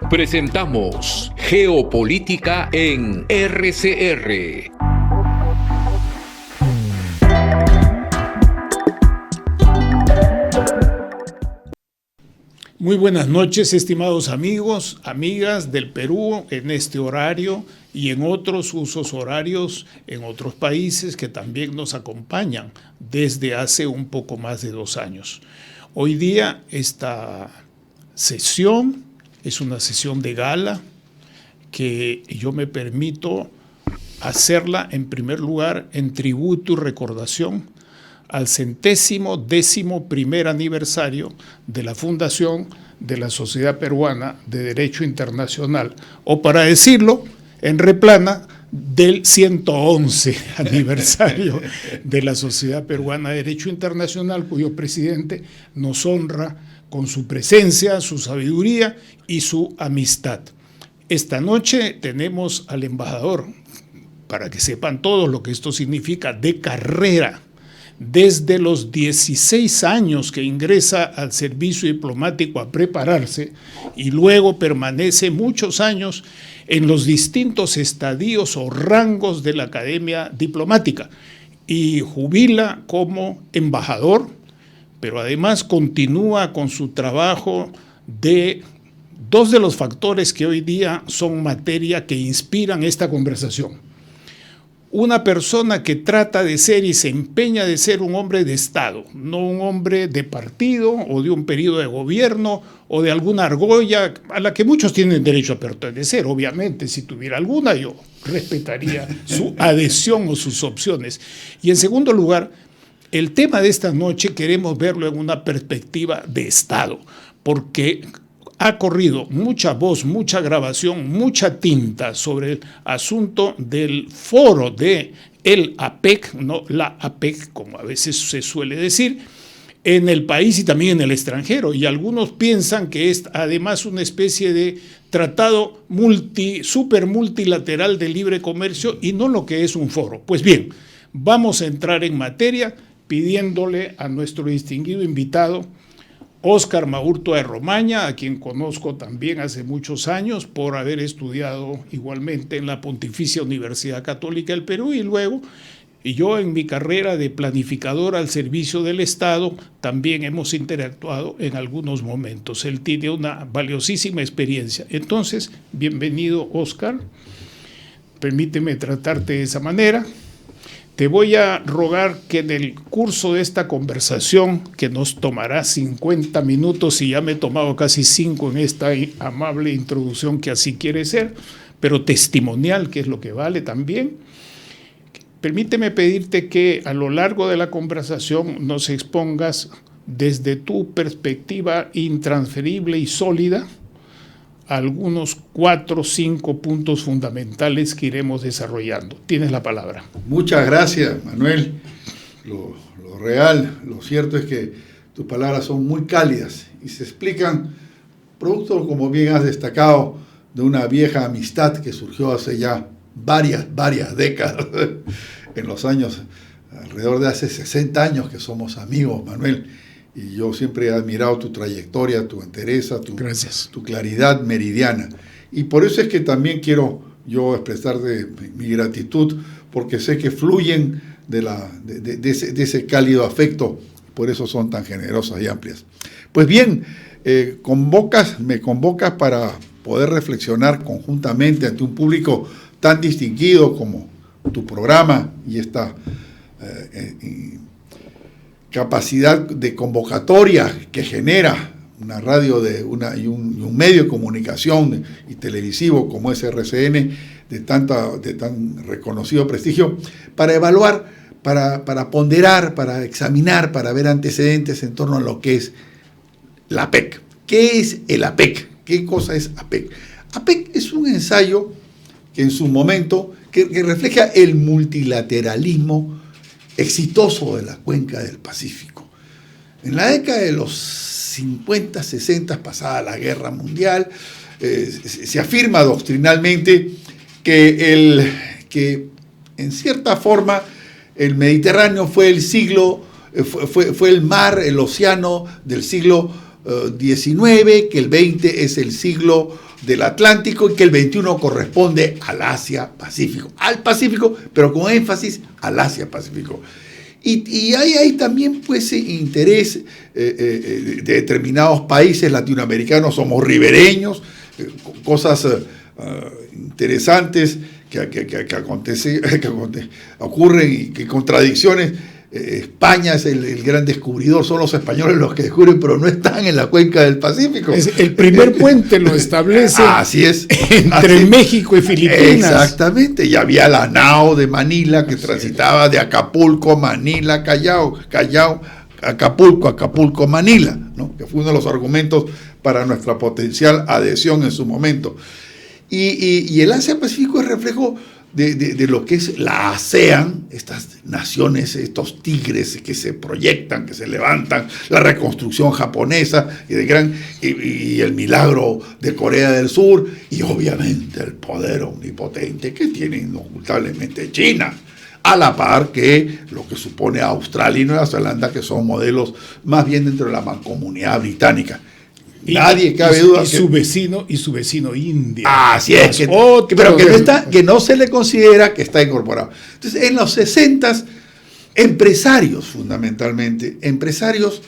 Presentamos Geopolítica en RCR. Muy buenas noches, estimados amigos, amigas del Perú, en este horario y en otros usos horarios en otros países que también nos acompañan desde hace un poco más de 2 años. Hoy día esta sesión es una sesión de gala que yo me permito hacerla en primer lugar en tributo y recordación al 111º aniversario de la fundación de la Sociedad Peruana de Derecho Internacional, o para decirlo en replana, del 111 aniversario de la Sociedad Peruana de Derecho Internacional, cuyo presidente nos honra con su presencia, su sabiduría y su amistad. Esta noche tenemos al embajador, para que sepan todos lo que esto significa, de carrera, desde los 16 años que ingresa al servicio diplomático a prepararse y luego permanece muchos años en los distintos estadios o rangos de la Academia Diplomática y jubila como embajador, pero además continúa con su trabajo de 2 de los factores que hoy día son materia que inspiran esta conversación. Una persona que trata de ser y se empeña de ser un hombre de Estado, no un hombre de partido o de un periodo de gobierno o de alguna argolla a la que muchos tienen derecho a pertenecer. Obviamente, si tuviera alguna, yo respetaría su adhesión o sus opciones. Y en segundo lugar, el tema de esta noche queremos verlo en una perspectiva de Estado, porque ha corrido mucha voz, mucha grabación, mucha tinta sobre el asunto del foro de el APEC, no la APEC, como a veces se suele decir, en el país y también en el extranjero. Y algunos piensan que es además una especie de tratado super multilateral de libre comercio y no lo que es un foro. Pues bien, vamos a entrar en materia pidiéndole a nuestro distinguido invitado, Óscar Maurto de Romaña, a quien conozco también hace muchos años por haber estudiado igualmente en la Pontificia Universidad Católica del Perú y luego yo en mi carrera de planificador al servicio del Estado también hemos interactuado en algunos momentos. Él tiene una valiosísima experiencia. Entonces, bienvenido, Óscar. Permíteme tratarte de esa manera. Te voy a rogar que en el curso de esta conversación, que nos tomará 50 minutos y ya me he tomado casi 5 en esta amable introducción que así quiere ser, pero testimonial, que es lo que vale también, permíteme pedirte que a lo largo de la conversación nos expongas desde tu perspectiva intransferible y sólida algunos 4 o 5 puntos fundamentales que iremos desarrollando. Tienes la palabra. Muchas gracias, Manuel. Lo real, lo cierto es que tus palabras son muy cálidas y se explican, producto, como bien has destacado, de una vieja amistad que surgió hace ya varias décadas, en los años, alrededor de hace 60 años que somos amigos, Manuel. Y yo siempre he admirado tu trayectoria, tu entereza, tu claridad meridiana. Y por eso es que también quiero yo expresarte mi gratitud, porque sé que fluyen de ese cálido afecto, por eso son tan generosas y amplias. Pues bien, me convocas para poder reflexionar conjuntamente ante un público tan distinguido como tu programa y esta capacidad de convocatoria que genera una radio y un medio de comunicación y televisivo como es RCN de tan reconocido prestigio, para evaluar, para ponderar, para examinar, para ver antecedentes en torno a lo que es la APEC. ¿Qué es el APEC? ¿Qué cosa es APEC? APEC es un ensayo que en su momento que refleja el multilateralismo exitoso de la cuenca del Pacífico. En la década de los 50, 60, pasada la Guerra Mundial, se afirma doctrinalmente que en cierta forma el Mediterráneo fue el mar, el océano del siglo XIX, que el XX es el siglo del Atlántico y que el XXI corresponde al Asia-Pacífico. Al Pacífico, pero con énfasis al Asia-Pacífico. Y hay también pues interés de determinados países latinoamericanos, somos ribereños, cosas interesantes que ocurren y que contradicciones. España es el gran descubridor, son los españoles los que descubren, pero no están en la cuenca del Pacífico. El primer puente lo establece así es, entre México y Filipinas. Exactamente, y había la nao de Manila que transitaba de Acapulco, Manila, Callao, Acapulco, Manila, ¿no? Que fue uno de los argumentos para nuestra potencial adhesión en su momento. Y el Asia-Pacífico es reflejo de lo que es la ASEAN, estas naciones, estos tigres que se proyectan, que se levantan, la reconstrucción japonesa y el milagro de Corea del Sur, y obviamente el poder omnipotente que tiene inocultablemente China, a la par que lo que supone Australia y Nueva Zelanda, que son modelos más bien dentro de la mancomunidad británica. Nadie cabe duda y su vecino India. Así es, pero que no se le considera que está incorporado. Entonces, en los 60s, empresarios fundamentalmente, empresarios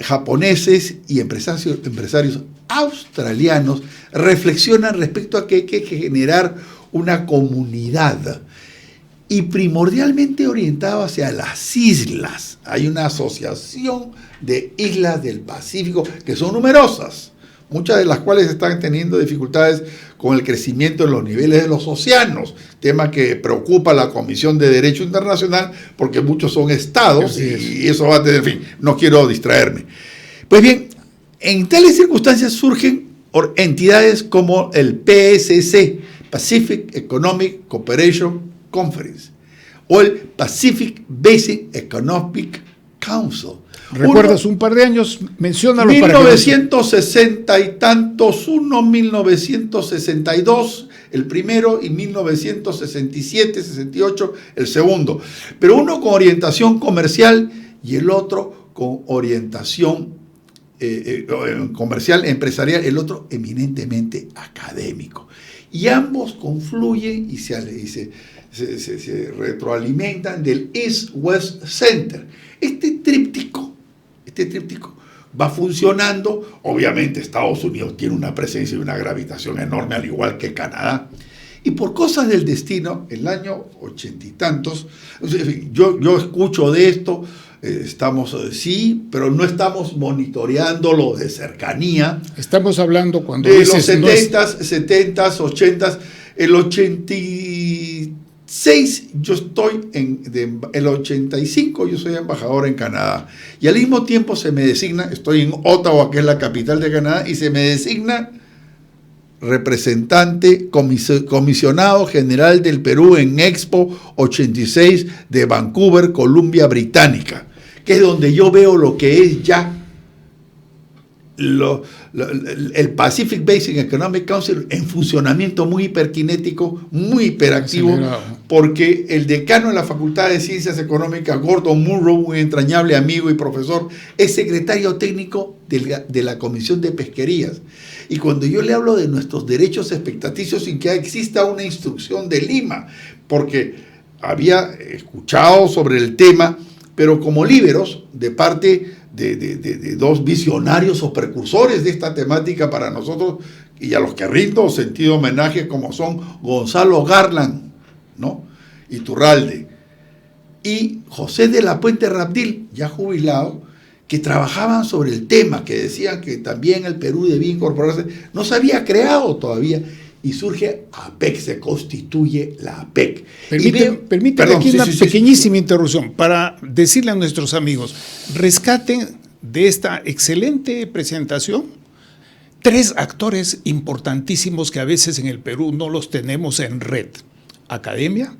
japoneses y empresarios australianos reflexionan respecto a que hay que generar una comunidad y primordialmente orientado hacia las islas. Hay una asociación de islas del Pacífico que son numerosas, muchas de las cuales están teniendo dificultades con el crecimiento en los niveles de los océanos, tema que preocupa a la Comisión de Derecho Internacional porque muchos son estados y eso va a tener fin. No quiero distraerme. Pues bien, en tales circunstancias surgen entidades como el PSC, Pacific Economic Cooperation Conference, o el Pacific Basin Economic Council. ¿Recuerdas un par de años? Menciónalo. 1960 y tantos, 1962 el primero y 1967, 68 el segundo. Pero uno con orientación comercial y el otro con orientación comercial, empresarial, el otro eminentemente académico. Y ambos confluyen y se retroalimentan del East-West Center. Este tríptico va funcionando. Obviamente Estados Unidos tiene una presencia y una gravitación enorme, al igual que Canadá. Y por cosas del destino, el año 80 y tantos, yo escucho de esto, estamos, sí, pero no estamos monitoreándolo de cercanía. Estamos hablando cuando de los 70s, 80s, el 86 yo estoy el 85 yo soy embajador en Canadá y al mismo tiempo se me designa, estoy en Ottawa, que es la capital de Canadá, y se me designa representante comisionado general del Perú en Expo 86 de Vancouver, Columbia Británica, que es donde yo veo lo que es ya el Pacific Basin Economic Council en funcionamiento muy hiperkinético, muy hiperactivo, porque el decano de la Facultad de Ciencias Económicas, Gordon Munro, un entrañable amigo y profesor, es secretario técnico de la Comisión de Pesquerías. Y cuando yo le hablo de nuestros derechos expectaticios sin que exista una instrucción de Lima, porque había escuchado sobre el tema, pero como líberos de parte de dos visionarios o precursores de esta temática para nosotros, y a los que rindo sentido homenaje, como son Gonzalo Garland, ¿no?, Iturralde, y José de la Puente Rabdil, ya jubilado, que trabajaban sobre el tema, que decían que también el Perú debía incorporarse. No se había creado todavía, y surge APEC, se constituye la APEC. Permítame aquí una pequeñísima interrupción para decirle a nuestros amigos, rescaten de esta excelente presentación 3 actores importantísimos que a veces en el Perú no los tenemos en red: academia,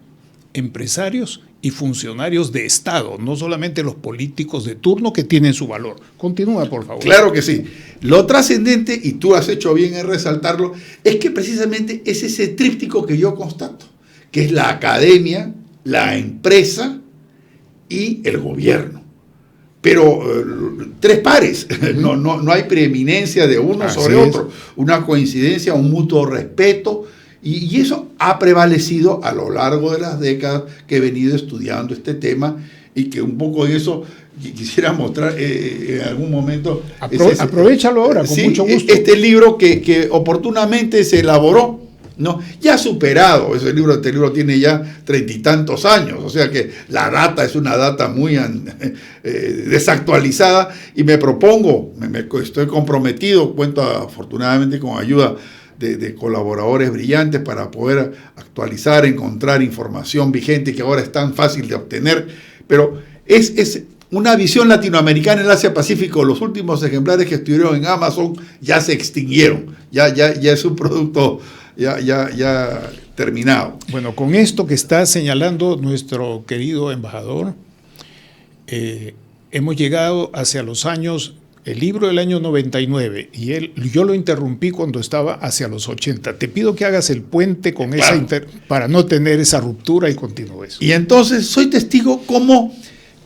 empresarios y funcionarios de Estado, no solamente los políticos de turno que tienen su valor. Continúa, por favor. Claro que sí. Lo trascendente, y tú has hecho bien en resaltarlo, es que precisamente es ese tríptico que yo constato, que es la academia, la empresa y el gobierno. pero tres pares, no hay preeminencia de uno sobre otro, una coincidencia, un mutuo respeto, y eso ha prevalecido a lo largo de las décadas que he venido estudiando este tema, y que un poco de eso quisiera mostrar en algún momento. Aprovechalo ahora, con mucho gusto. Este libro que oportunamente se elaboró, ¿no? Ya superado, este libro tiene ya 30 y tantos años, o sea que la data es una data muy desactualizada, y me propongo, estoy comprometido, cuento afortunadamente con ayuda de colaboradores brillantes para poder actualizar, encontrar información vigente que ahora es tan fácil de obtener, pero es una visión latinoamericana en el Asia-Pacífico. Los últimos ejemplares que estuvieron en Amazon ya se extinguieron, ya es un producto ya terminado. Bueno, con esto que está señalando nuestro querido embajador, hemos llegado hacia los años, el libro del año 99, y yo lo interrumpí cuando estaba hacia los 80. Te pido que hagas el puente con claro, para no tener esa ruptura y continúes. Y entonces soy testigo cómo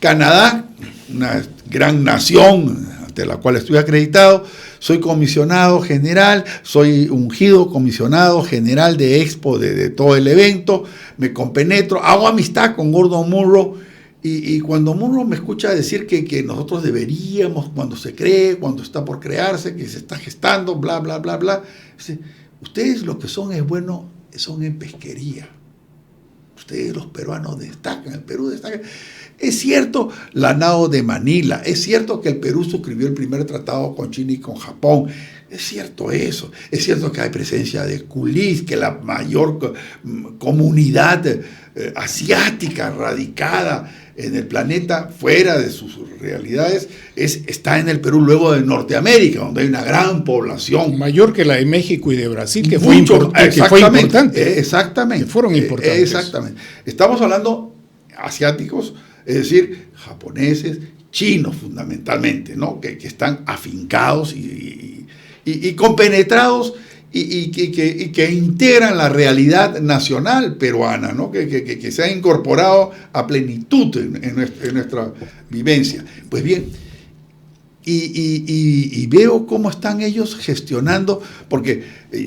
Canadá, una gran nación ante la cual estoy acreditado, soy comisionado general, soy ungido comisionado general de Expo de todo el evento, me compenetro, hago amistad con Gordon Munro, y cuando Munro me escucha decir que nosotros deberíamos, cuando se cree, cuando está por crearse, que se está gestando, bla, bla, bla, bla, dice, ustedes lo que son es bueno, son en pesquería. Ustedes los peruanos destacan, el Perú destaca. Es cierto la NAO de Manila, es cierto que el Perú suscribió el primer tratado con China y con Japón, es cierto eso, es cierto que hay presencia de coolies, que la mayor comunidad asiática radicada en el planeta, fuera de sus realidades, está en el Perú, luego de Norteamérica, donde hay una gran población. Mayor que la de México y de Brasil, que fue importante. Exactamente. Que fueron importantes. Exactamente. Estamos hablando asiáticos, es decir, japoneses, chinos fundamentalmente, ¿no? Que están afincados y compenetrados y que integran la realidad nacional peruana, ¿no? Que se ha incorporado a plenitud en nuestra vivencia. Pues bien, y veo cómo están ellos gestionando, porque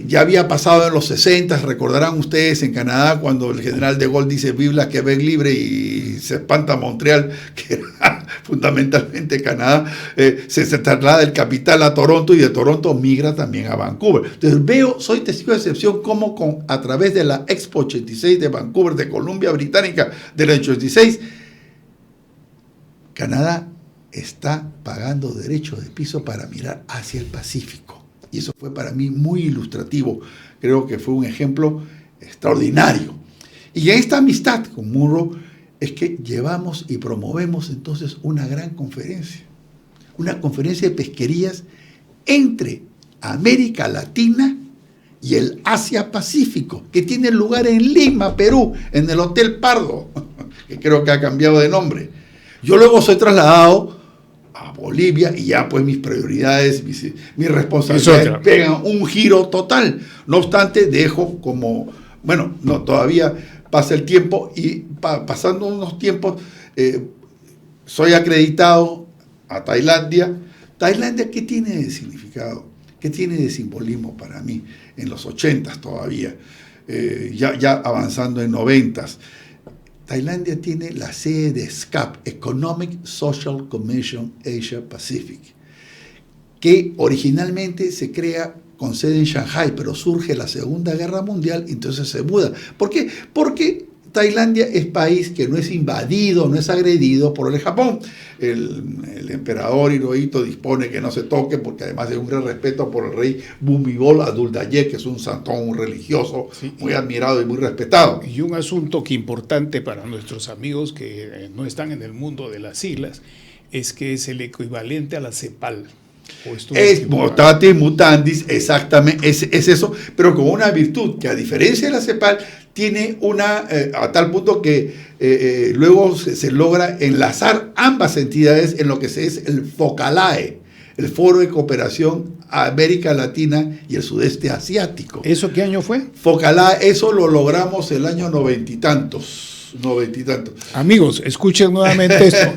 ya había pasado en los 60, recordarán ustedes en Canadá cuando el general de Gaulle dice "Vive la Quebec libre" y se espanta Montreal, que era fundamentalmente Canadá, se traslada el capital a Toronto, y de Toronto migra también a Vancouver. Entonces soy testigo de excepción cómo a través de la Expo 86 de Vancouver, de Columbia Británica del 86, Canadá está pagando derechos de piso para mirar hacia el Pacífico. Y eso fue para mí muy ilustrativo. Creo que fue un ejemplo extraordinario. Y en esta amistad con Munro es que llevamos y promovemos entonces una gran conferencia. Una conferencia de pesquerías entre América Latina y el Asia-Pacífico, que tiene lugar en Lima, Perú, en el Hotel Pardo, que creo que ha cambiado de nombre. Yo luego soy trasladado a Bolivia, y ya pues mis prioridades, mis responsabilidades pegan un giro total. No obstante, dejo como, todavía pasa el tiempo, y pasando unos tiempos soy acreditado a Tailandia. Tailandia, ¿qué tiene de significado? ¿Qué tiene de simbolismo para mí en los 80s todavía? Ya avanzando en 90s. Tailandia tiene la sede de SCAP, Economic Social Commission Asia Pacific, que originalmente se crea con sede en Shanghai, pero surge la Segunda Guerra Mundial y entonces se muda. ¿Por qué? Porque Tailandia es país que no es invadido, no es agredido por el Japón. El emperador Hirohito dispone que no se toque, porque además hay un gran respeto por el rey Bhumibol Adulyadej, que es un santón, un religioso, sí, muy admirado y muy respetado. Y un asunto que importante para nuestros amigos que no están en el mundo de las siglas, es que es el equivalente a la CEPAL. Es mutatis mutandis, exactamente, es eso, pero con una virtud, que a diferencia de la CEPAL, tiene a tal punto que luego se logra enlazar ambas entidades en lo que es el FOCALAE, el Foro de Cooperación a América Latina y el Sudeste Asiático. ¿Eso qué año fue? FOCALAE, eso lo logramos el año 90 y tantos. Amigos, escuchen nuevamente esto.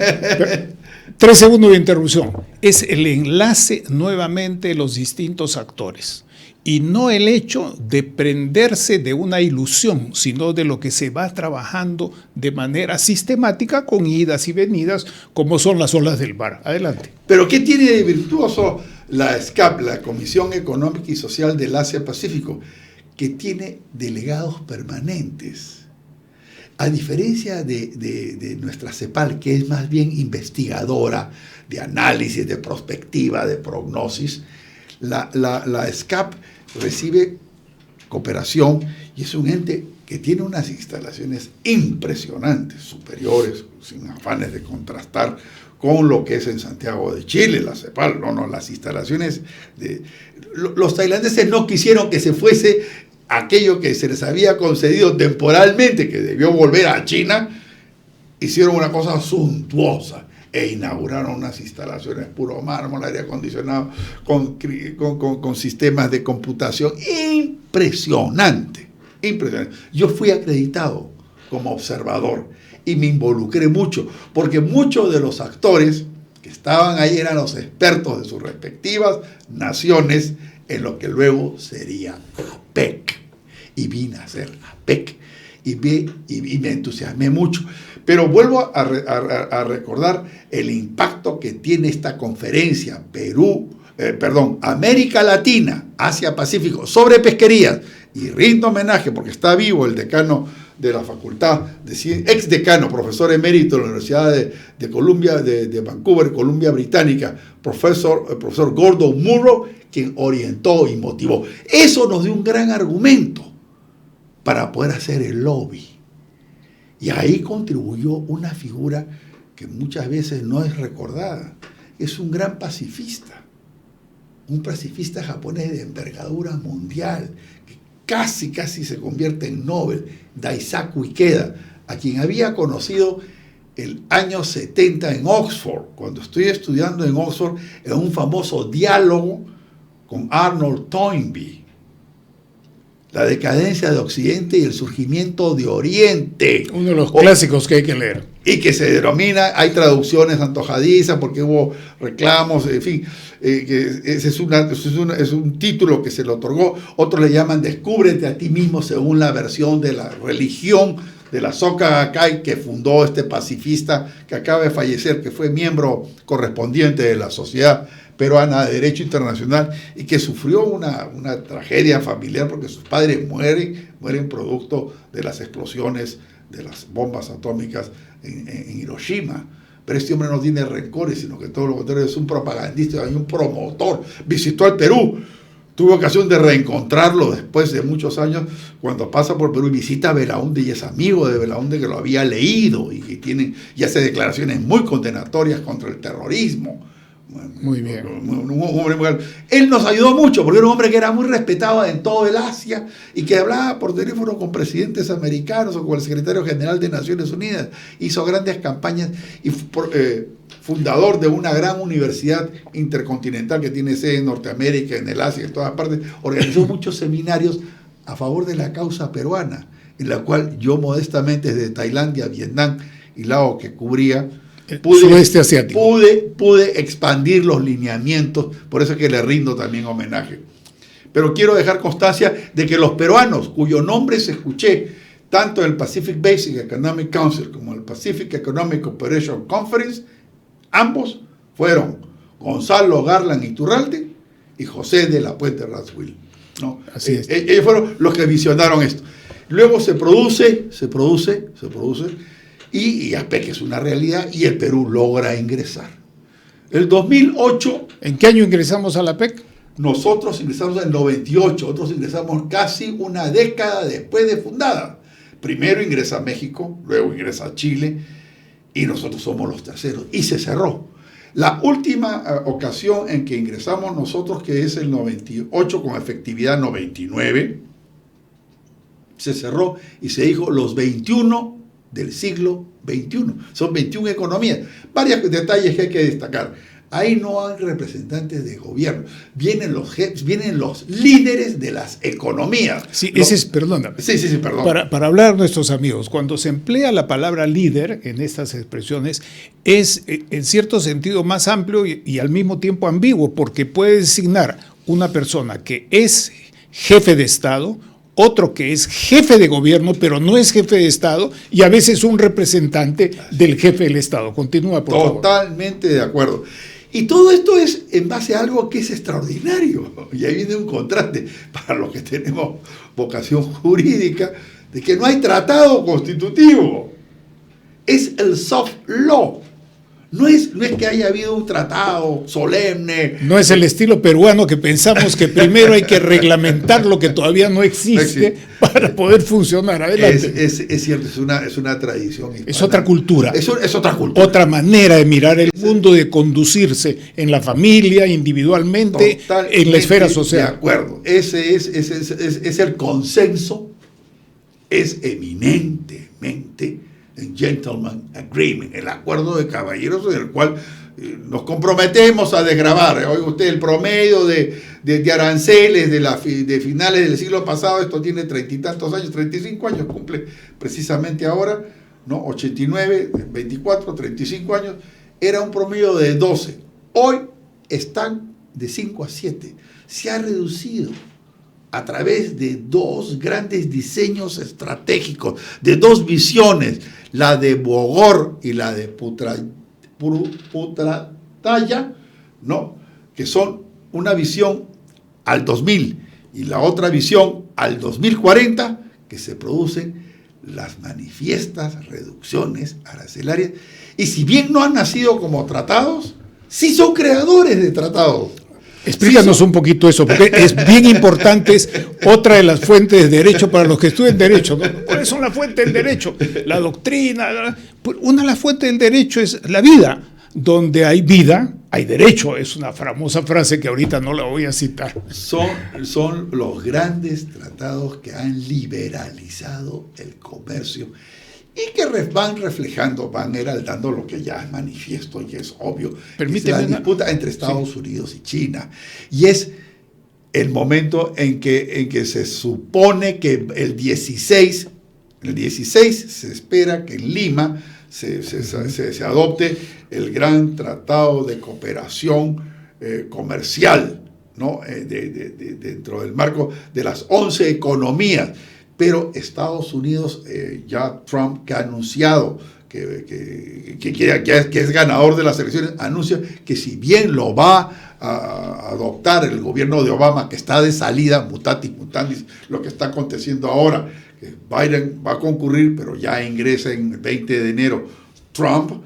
3 segundos de interrupción. Es el enlace nuevamente de los distintos actores y no el hecho de prenderse de una ilusión, sino de lo que se va trabajando de manera sistemática con idas y venidas, como son las olas del mar. Adelante. Pero ¿qué tiene de virtuoso la SCAP, la Comisión Económica y Social del Asia-Pacífico? Que tiene delegados permanentes. A diferencia de nuestra CEPAL, que es más bien investigadora, de análisis, de prospectiva, de prognosis, la SCAP recibe cooperación y es un ente que tiene unas instalaciones impresionantes, superiores, sin afanes de contrastar con lo que es en Santiago de Chile, la CEPAL. Las instalaciones los tailandeses no quisieron que se fuese aquello que se les había concedido temporalmente, que debió volver a China. Hicieron una cosa suntuosa e inauguraron unas instalaciones puro mármol, aire acondicionado, con sistemas de computación impresionante. Yo fui acreditado como observador y me involucré mucho, porque muchos de los actores que estaban ahí eran los expertos de sus respectivas naciones en lo que luego sería APEC. Y vine a hacer APEC y me entusiasmé mucho. Pero vuelvo a recordar el impacto que tiene esta conferencia América Latina, Asia-Pacífico, sobre pesquerías. Y rindo homenaje, porque está vivo el decano de la facultad, ex decano, profesor emérito de la Universidad de Columbia, de Vancouver, Columbia Británica, profesor Gordon Murrow, quien orientó y motivó. Eso nos dio un gran argumento para poder hacer el lobby. Y ahí contribuyó una figura que muchas veces no es recordada. Es un gran pacifista, un pacifista japonés de envergadura mundial, que casi se convierte en Nobel, Daisaku Ikeda, a quien había conocido el año 70 en Oxford, cuando estoy estudiando en Oxford, en un famoso diálogo con Arnold Toynbee. La decadencia de Occidente y el surgimiento de Oriente. Uno de los clásicos que hay que leer. Y que se denomina, hay traducciones antojadizas porque hubo reclamos, en fin, que ese es un título que se le otorgó. Otros le llaman Descúbrete a ti mismo, según la versión de la religión de la Soka Gakkai que fundó este pacifista que acaba de fallecer, que fue miembro correspondiente de la Sociedad Peruana de Derecho Internacional y que sufrió una tragedia familiar porque sus padres mueren producto de las explosiones de las bombas atómicas en Hiroshima. Pero este hombre no tiene rencores, sino que todo lo contrario, es un propagandista y un promotor. Visitó al Perú, tuve ocasión de reencontrarlo después de muchos años cuando pasa por Perú y visita a Belaúnde y es amigo de Belaúnde, que lo había leído y y hace declaraciones muy condenatorias contra el terrorismo. Muy bien. Un hombre muy... Él nos ayudó mucho porque era un hombre que era muy respetado en todo el Asia y que hablaba por teléfono con presidentes americanos o con el secretario general de Naciones Unidas. Hizo grandes campañas y fundador de una gran universidad intercontinental que tiene sede en Norteamérica, en el Asia, en todas partes. Organizó muchos seminarios a favor de la causa peruana, en la cual yo modestamente desde Tailandia, Vietnam y Laos que cubría, sudeste asiático. Pude expandir los lineamientos, por eso es que le rindo también homenaje. Pero quiero dejar constancia de que los peruanos, cuyo nombre se escuché tanto en el Pacific Basic Economic Council como en el Pacific Economic Cooperation Conference, ambos fueron Gonzalo Garland Iturralde y José de la Puente Razzwill, ¿no? Así es. Ellos fueron los que visionaron esto. Luego se produce, y APEC es una realidad y el Perú logra ingresar. El 2008... ¿En qué año ingresamos a la APEC? Nosotros ingresamos en el 98, otros ingresamos casi una década después de fundada. Primero ingresa México, luego ingresa Chile y nosotros somos los terceros. Y se cerró. La última ocasión en que ingresamos nosotros, que es el 98 con efectividad 99, se cerró y se dijo los 21 del siglo XXI. Son 21 economías. Varios detalles que hay que destacar. Ahí no hay representantes de gobierno, vienen los líderes de las economías. Sí, ese es, perdóname. Sí, perdón. Para hablar nuestros amigos, cuando se emplea la palabra líder en estas expresiones, es en cierto sentido más amplio y al mismo tiempo ambiguo, porque puede designar una persona que es jefe de Estado, otro que es jefe de gobierno, pero no es jefe de Estado, y a veces un representante del jefe del Estado. Continúa, por favor. Totalmente de acuerdo. Y todo esto es en base a algo que es extraordinario. Y ahí viene un contraste para los que tenemos vocación jurídica, de que no hay tratado constitutivo. Es el soft law. No es que haya habido un tratado solemne. No es el estilo peruano que pensamos que primero hay que reglamentar lo que todavía no existe para poder funcionar. Adelante. Es cierto, es una tradición hispana. Es otra cultura. Es otra cultura. Otra manera de mirar el mundo, de conducirse en la familia, individualmente, totalmente en la esfera social. De acuerdo. Ese es el consenso, es eminentemente el Gentleman Agreement, el acuerdo de caballeros en el cual nos comprometemos a desgravar. Oiga usted, el promedio de aranceles de finales del siglo pasado, esto tiene 30 y tantos años, 35 años, cumple precisamente ahora, ¿no? 89, 24, 35 años, era un promedio de 12. Hoy están de 5 a 7. Se ha reducido a través de dos grandes diseños estratégicos, de dos visiones, la de Bogor y la de Putrataya, ¿no? Que son una visión al 2000 y la otra visión al 2040, que se producen las manifiestas reducciones arancelarias. Y si bien no han nacido como tratados, sí son creadores de tratados. Explícanos un poquito eso, porque es bien importante, es otra de las fuentes de derecho para los que estudian derecho, ¿no? ¿Cuáles son las fuentes del derecho? La doctrina. Una de las fuentes del derecho es la vida. Donde hay vida, hay derecho. Es una famosa frase que ahorita no la voy a citar. Son los grandes tratados que han liberalizado el comercio y que van reflejando, van heraldando lo que ya es manifiesto y es obvio. Permíteme es la disputa entre Estados Unidos y China. Y es el momento en que se supone que el 16 se espera que en Lima se adopte el gran tratado de cooperación comercial, ¿no? Dentro del marco de las 11 economías. Pero Estados Unidos, ya Trump, que ha anunciado que es ganador de las elecciones, anuncia que si bien lo va a adoptar el gobierno de Obama, que está de salida, mutatis mutandis, lo que está aconteciendo ahora, que Biden va a concurrir, pero ya ingresa en el 20 de enero Trump,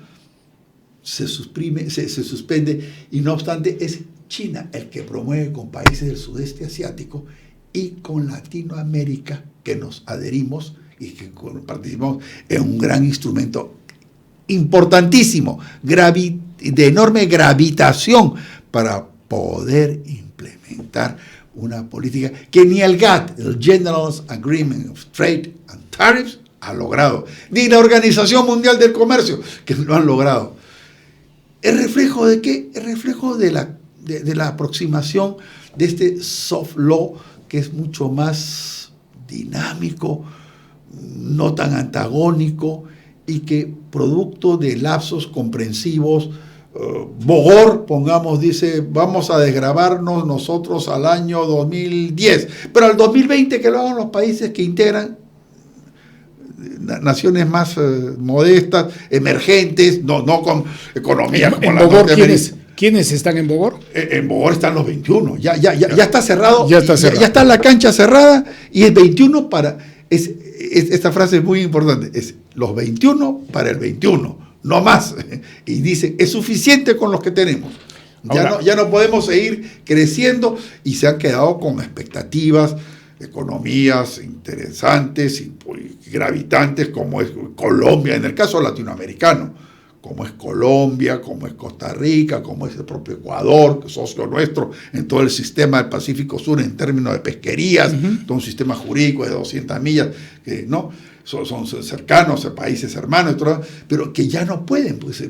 se suspende, y no obstante es China el que promueve con países del sudeste asiático y con Latinoamérica, que nos adherimos y que participamos en un gran instrumento importantísimo, de enorme gravitación para poder implementar una política que ni el GATT, el General Agreement of Trade and Tariffs, ha logrado, ni la Organización Mundial del Comercio, que lo han logrado. ¿El reflejo de qué? El reflejo de la aproximación de este soft law, que es mucho más dinámico, no tan antagónico, y que producto de lapsos comprensivos, Bogor, pongamos, dice, vamos a desgravarnos nosotros al año 2010, pero al 2020 que lo hagan los países que integran naciones más modestas, emergentes, no con economías como la norteamericana. ¿Quiénes están en Bogor? En Bogor están los 21. Ya está cerrado. Ya está la cancha cerrada y el 21 para... esta frase es muy importante. Es los 21 para el 21, no más. Y dice, es suficiente con los que tenemos. Ya no podemos seguir creciendo, y se han quedado con expectativas, economías interesantes y gravitantes, como es Colombia, en el caso latinoamericano. como es Colombia, como es Costa Rica, como es el propio Ecuador, que es socio nuestro en todo el sistema del Pacífico Sur en términos de pesquerías, todo un sistema jurídico de 200 millas, que no son cercanos a países hermanos, pero que ya no pueden, pues,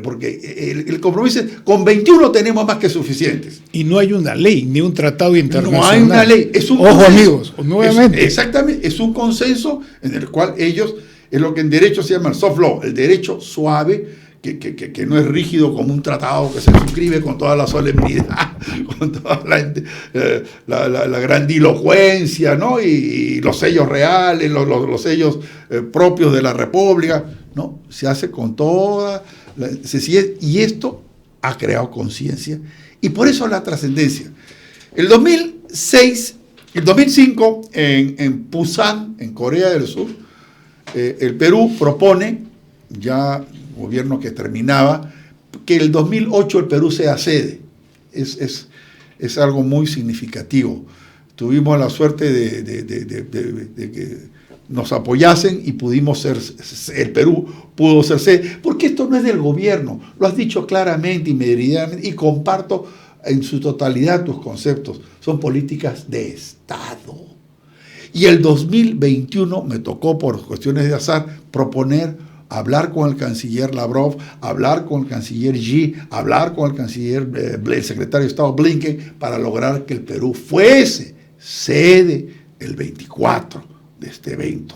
porque el compromiso es, con 21 tenemos más que suficientes. Y no hay una ley, ni un tratado internacional. No hay una ley, es un Ojo, consenso. amigos, nuevamente. Exactamente, es un consenso en el cual ellos, es lo que en derecho se llama el soft law, el derecho suave, que no es rígido como un tratado que se suscribe con toda la solemnidad, con toda la grandilocuencia, ¿no? Y los sellos reales, los sellos propios de la República, ¿no? Se hace con toda la sencillez, y esto ha creado conciencia, y por eso la trascendencia. El 2005, en Pusan, en Corea del Sur, el Perú propone, ya gobierno que terminaba, que el 2008 el Perú sea sede. Es algo muy significativo. Tuvimos la suerte de que nos apoyasen y pudimos ser, el Perú pudo ser sede, porque esto no es del gobierno, lo has dicho claramente y meridianamente, y comparto en su totalidad tus conceptos, son políticas de Estado. Y el 2021 me tocó, por cuestiones de azar, proponer hablar con el canciller Lavrov, hablar con el canciller Xi, hablar con el canciller, el secretario de Estado Blinken, para lograr que el Perú fuese sede el 24 de este evento.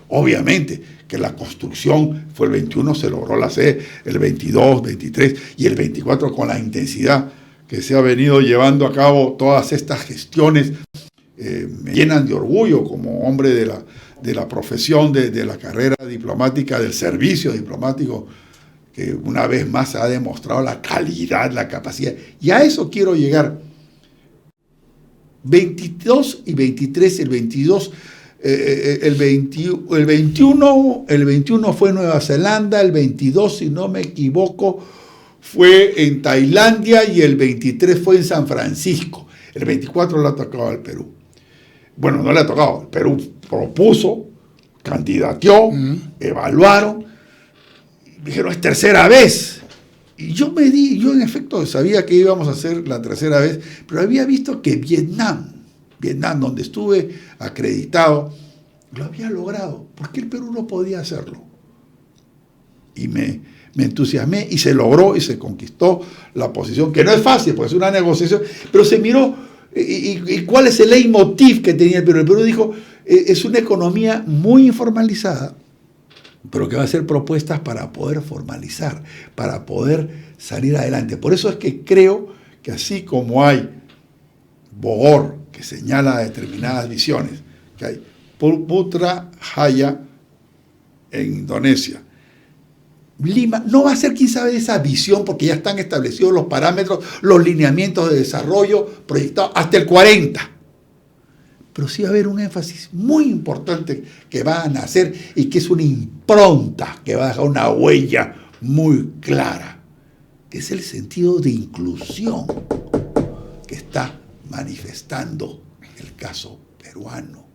Obviamente que la construcción fue el 21, se logró la sede el 22, 23 y el 24 con la intensidad que se ha venido llevando a cabo todas estas gestiones. Me llenan de orgullo como hombre de la profesión, de la carrera diplomática, del servicio diplomático, que una vez más ha demostrado la calidad, la capacidad. Y a eso quiero llegar. 22 y 23, el 22, el 21 fue Nueva Zelanda, el 22, si no me equivoco, fue en Tailandia y el 23 fue en San Francisco. El 24 le ha tocado al Perú. Bueno, no le ha tocado. El Perú propuso, candidateó, evaluaron, dijeron, es tercera vez. Y yo en efecto sabía que íbamos a hacer la tercera vez, pero había visto que Vietnam, donde estuve acreditado, lo había logrado. ¿Por qué el Perú no podía hacerlo? Y me entusiasmé y se logró y se conquistó la posición, que no es fácil, porque es una negociación, pero se miró. ¿Y cuál es el leitmotiv que tenía el Perú? El Perú dijo, es una economía muy informalizada, pero que va a hacer propuestas para poder formalizar, para poder salir adelante. Por eso es que creo que así como hay Bogor, que señala determinadas visiones, que hay Putrajaya en Indonesia, Lima no va a ser, quién sabe, esa visión, porque ya están establecidos los parámetros, los lineamientos de desarrollo proyectados hasta el 40. Pero sí va a haber un énfasis muy importante que va a nacer y que es una impronta que va a dejar una huella muy clara, que es el sentido de inclusión que está manifestando el caso peruano.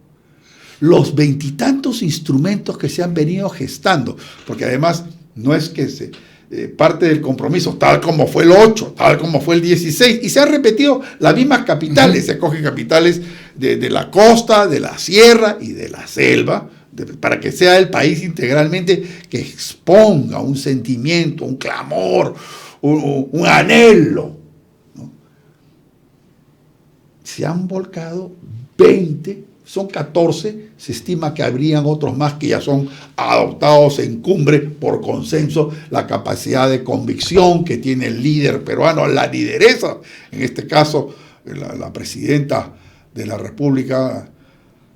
Los veintitantos instrumentos que se han venido gestando, porque además no es que se parte del compromiso, tal como fue el 8, tal como fue el 16, y se han repetido las mismas capitales. Se cogen capitales de la costa, de la sierra y de la selva, para que sea el país integralmente que exponga un sentimiento, un clamor, un anhelo, ¿no? Se han volcado 20, son 14, se estima que habrían otros más que ya son adoptados en cumbre por consenso, la capacidad de convicción que tiene el líder peruano, la lideresa, en este caso la presidenta de la República,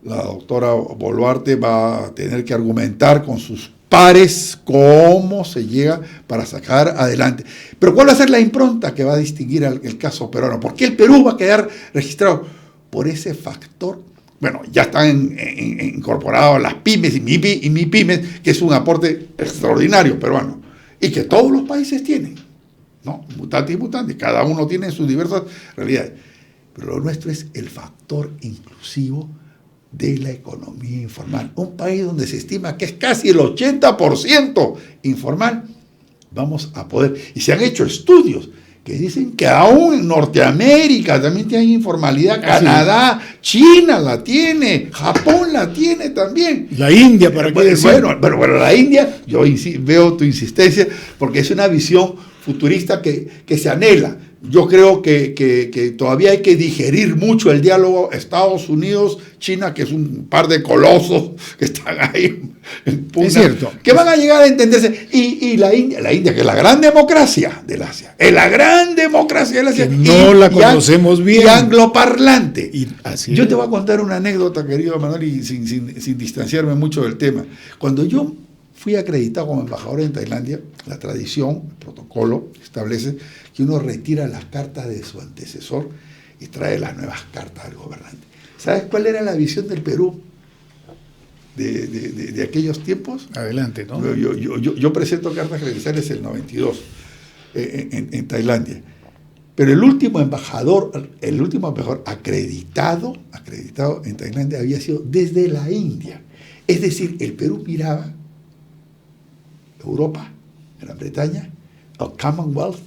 la doctora Boluarte, va a tener que argumentar con sus pares cómo se llega para sacar adelante. Pero ¿cuál va a ser la impronta que va a distinguir el caso peruano? ¿Por qué el Perú va a quedar registrado? Por ese factor. Bueno, ya están incorporados las pymes y MIPYMES, que es un aporte extraordinario peruano, y que todos los países tienen, ¿no? Mutantes y mutantes, cada uno tiene sus diversas realidades. Pero lo nuestro es el factor inclusivo de la economía informal. Un país donde se estima que es casi el 80% informal, vamos a poder. Y se han hecho estudios que dicen que aún en Norteamérica también tienen informalidad. Canadá, China la tiene, Japón la tiene también. La India, ¿para qué decir? Bueno, la India, yo veo tu insistencia, porque es una visión futurista que se anhela. Yo creo que todavía hay que digerir mucho el diálogo Estados Unidos-China, que es un par de colosos que están ahí en pugna, es cierto, que van a llegar a entenderse. Y la India, que es la gran democracia del Asia, es la gran democracia del Asia. Que no la conocemos bien. Y angloparlante. Así yo te voy a contar una anécdota, querido Manuel, y sin distanciarme mucho del tema. Cuando yo fui acreditado como embajador en Tailandia, la tradición, el protocolo, establece que uno retira las cartas de su antecesor y trae las nuevas cartas del gobernante. ¿Sabes cuál era la visión del Perú de aquellos tiempos? Adelante, ¿no? Yo presento cartas credenciales en el 92 en Tailandia. Pero el último embajador acreditado en Tailandia había sido desde la India. Es decir, el Perú miraba Europa, Gran Bretaña, al Commonwealth,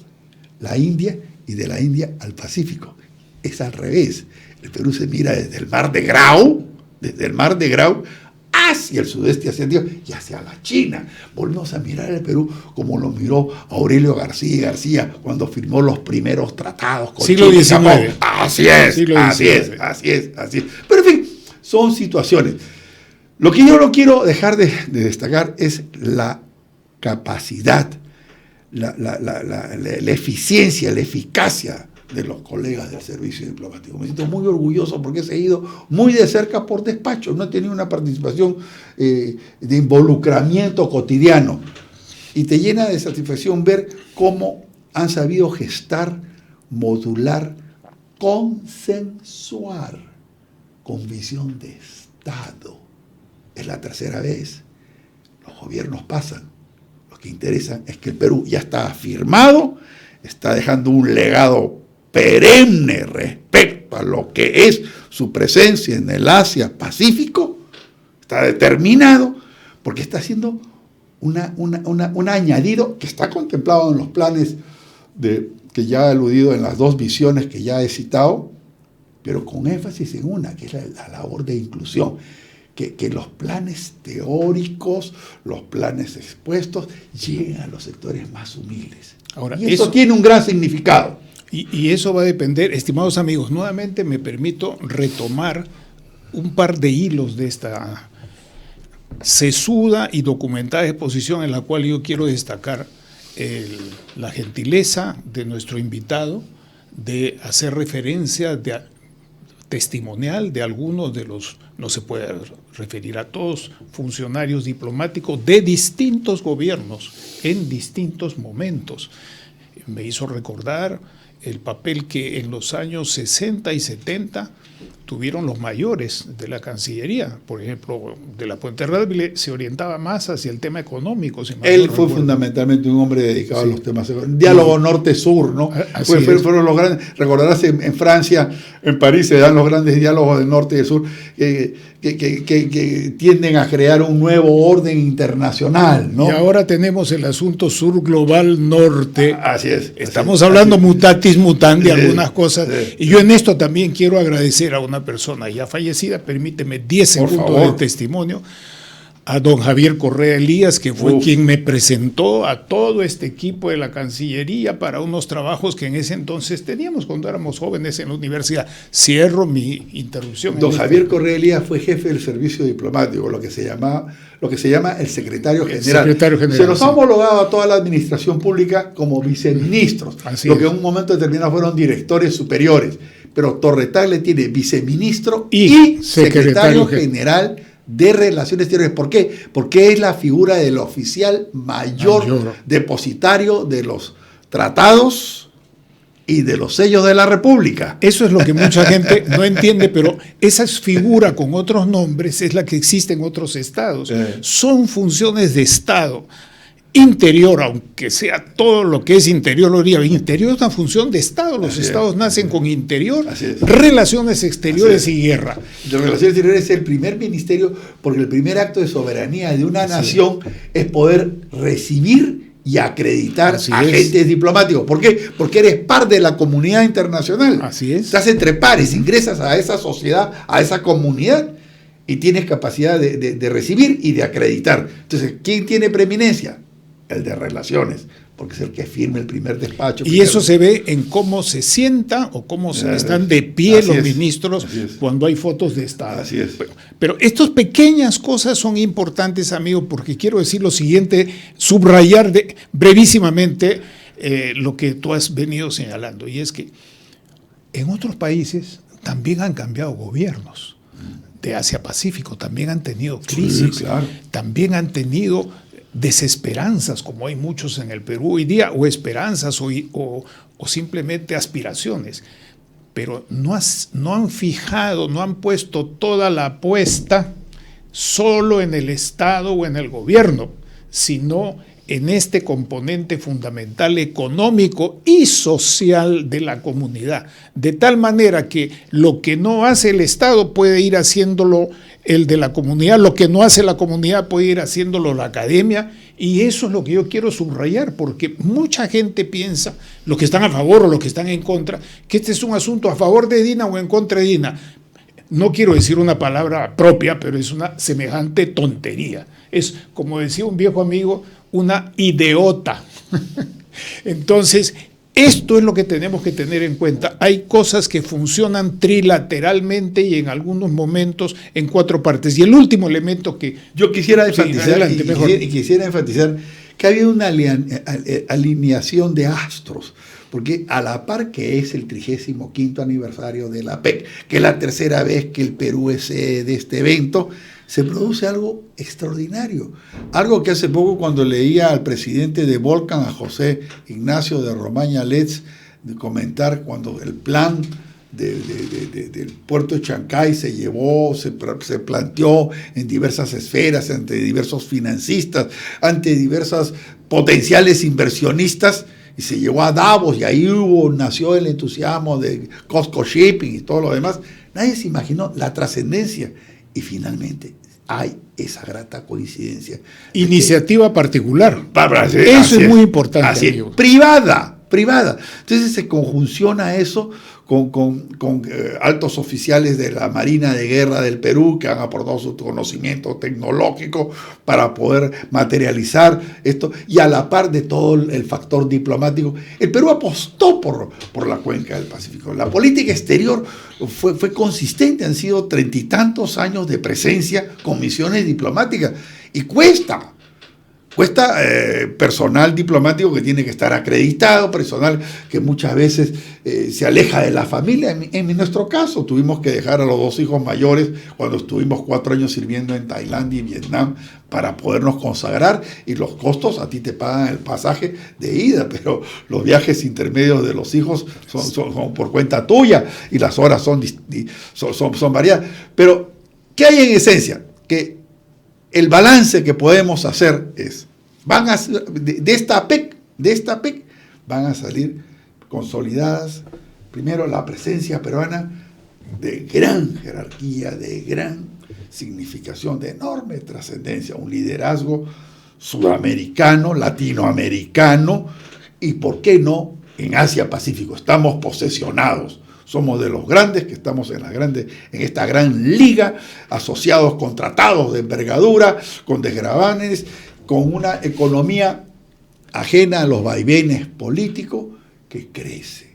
la India, y de la India al Pacífico. Es al revés. El Perú se mira desde el mar de Grau, hacia el sudeste asiático y hacia la China. Volvemos a mirar el Perú como lo miró Aurelio García cuando firmó los primeros tratados con siglo Chile y XIX. Japón. Así es. Pero en fin, son situaciones. Lo que yo no quiero dejar de destacar es la capacidad, la eficiencia, la eficacia de los colegas del servicio diplomático. Me siento muy orgulloso porque he seguido muy de cerca por despacho, no he tenido una participación de involucramiento cotidiano, y te llena de satisfacción ver cómo han sabido gestar, modular, consensuar con visión de Estado. Es la tercera vez. Los gobiernos pasan. Lo que interesa es que el Perú ya está afirmado, está dejando un legado perenne respecto a lo que es su presencia en el Asia-Pacífico. Está determinado porque está haciendo un añadido que está contemplado en los planes que ya he aludido en las dos visiones que ya he citado, pero con énfasis en una, que es la labor de inclusión. Que los planes teóricos, los planes expuestos, lleguen a los sectores más humildes. Ahora, y eso tiene un gran significado. Y eso va a depender, estimados amigos, nuevamente me permito retomar un par de hilos de esta sesuda y documentada exposición en la cual yo quiero destacar la gentileza de nuestro invitado de hacer referencia testimonial de algunos de los, no se puede referir a todos, funcionarios diplomáticos de distintos gobiernos en distintos momentos. Me hizo recordar el papel que en los años 60 y 70 tuvieron los mayores de la Cancillería. Por ejemplo, de la Puente se orientaba más hacia el tema económico. Si él fue fundamentalmente un hombre dedicado a los temas económicos. Diálogo norte-sur, ¿no? Fueron los grandes, recordarás en Francia, en París se dan los grandes diálogos del norte y del sur que tienden a crear un nuevo orden internacional, ¿no? Y ahora tenemos el asunto sur global norte. Así es. Estamos hablando mutatis mutandi algunas cosas. Y yo en esto también quiero agradecer a una persona ya fallecida, permíteme 10 segundos de testimonio, a don Javier Correa Elías, que fue quien me presentó a todo este equipo de la Cancillería para unos trabajos que en ese entonces teníamos cuando éramos jóvenes en la universidad. Cierro mi interrupción. Don Javier Correa Elías fue jefe del servicio diplomático, lo que se llama el secretario general. Se nos ha homologado a toda la administración pública como viceministros, lo que en un momento determinado fueron directores superiores. Pero Torretaglia tiene viceministro y secretario general de Relaciones Exteriores. ¿Por qué? Porque es la figura del oficial mayor depositario de los tratados y de los sellos de la República. Eso es lo que mucha gente no entiende, pero esa figura con otros nombres es la que existe en otros estados. Son funciones de Estado. Interior, aunque sea todo lo que es interior, interior es una función de Estado. Los estados nacen con interior, relaciones exteriores y guerra. De Relaciones Exteriores es el primer ministerio, porque el primer acto de soberanía de una nación es poder recibir y acreditar Así agentes es. diplomáticos. ¿Por qué? Porque eres parte de la comunidad internacional. Así es. Estás entre pares, ingresas a esa sociedad, a esa comunidad y tienes capacidad de recibir y de acreditar. Entonces, ¿quién tiene preeminencia? El de relaciones, porque es el que firma el primer despacho. Y eso se ve en cómo se sientan o cómo están de pie Así los es, ministros así es. cuando hay fotos de Estado. Así es. Pero estas pequeñas cosas son importantes, amigo, porque quiero decir lo siguiente, subrayar brevísimamente lo que tú has venido señalando, y es que en otros países también han cambiado gobiernos de Asia-Pacífico, también han tenido crisis, Sí, claro. también han tenido desesperanzas, como hay muchos en el Perú hoy día, o esperanzas o simplemente aspiraciones, pero no han fijado, no han puesto toda la apuesta solo en el Estado o en el gobierno, sino en este componente fundamental económico y social de la comunidad, de tal manera que lo que no hace el Estado puede ir haciéndolo el de la comunidad, lo que no hace la comunidad puede ir haciéndolo la academia, y eso es lo que yo quiero subrayar, porque mucha gente piensa, los que están a favor o los que están en contra, que este es un asunto a favor de Dina o en contra de Dina. No quiero decir una palabra propia, pero es una semejante tontería. Es, como decía un viejo amigo, una idiota. Entonces, esto es lo que tenemos que tener en cuenta. Hay cosas que funcionan trilateralmente y en algunos momentos en 4 partes. Y el último elemento que... Yo quisiera enfatizar, adelante, mejor. quisiera enfatizar que había una alineación de astros, porque a la par que es el 35º aniversario de la PEC, que es la tercera vez que el Perú es sede de este evento, se produce algo extraordinario. Algo que hace poco, cuando leía al presidente de Volcan, a José Ignacio de Romaña Letts, de comentar cuando el plan del puerto de Chancay se planteó en diversas esferas, ante diversos financistas, ante diversas potenciales inversionistas, y se llevó a Davos, y ahí nació el entusiasmo de Costco Shipping y todo lo demás. Nadie se imaginó la trascendencia, y finalmente hay esa grata coincidencia. Iniciativa particular. Eso Eso es muy importante, así es, amigo. privada. Entonces se conjunciona eso con altos oficiales de la Marina de Guerra del Perú que han aportado su conocimiento tecnológico para poder materializar esto, y a la par de todo el factor diplomático. El Perú apostó por la cuenca del Pacífico. La política exterior fue consistente, han sido 30 y tantos años de presencia con misiones diplomáticas, y cuesta personal diplomático que tiene que estar acreditado, personal que muchas veces se aleja de la familia. En nuestro caso tuvimos que dejar a los 2 hijos mayores cuando estuvimos 4 años sirviendo en Tailandia y Vietnam para podernos consagrar, y los costos a ti te pagan el pasaje de ida, pero los viajes intermedios de los hijos son por cuenta tuya, y las horas son variadas. Pero, ¿qué hay en esencia? Que el balance que podemos hacer es, de esta PEC van a salir consolidadas, primero, la presencia peruana de gran jerarquía, de gran significación, de enorme trascendencia, un liderazgo sudamericano, latinoamericano, y por qué no en Asia-Pacífico. Estamos posesionados. Somos de los grandes, que estamos en esta gran liga, asociados con tratados de envergadura, con desgravanes, con una economía ajena a los vaivenes políticos, que crece,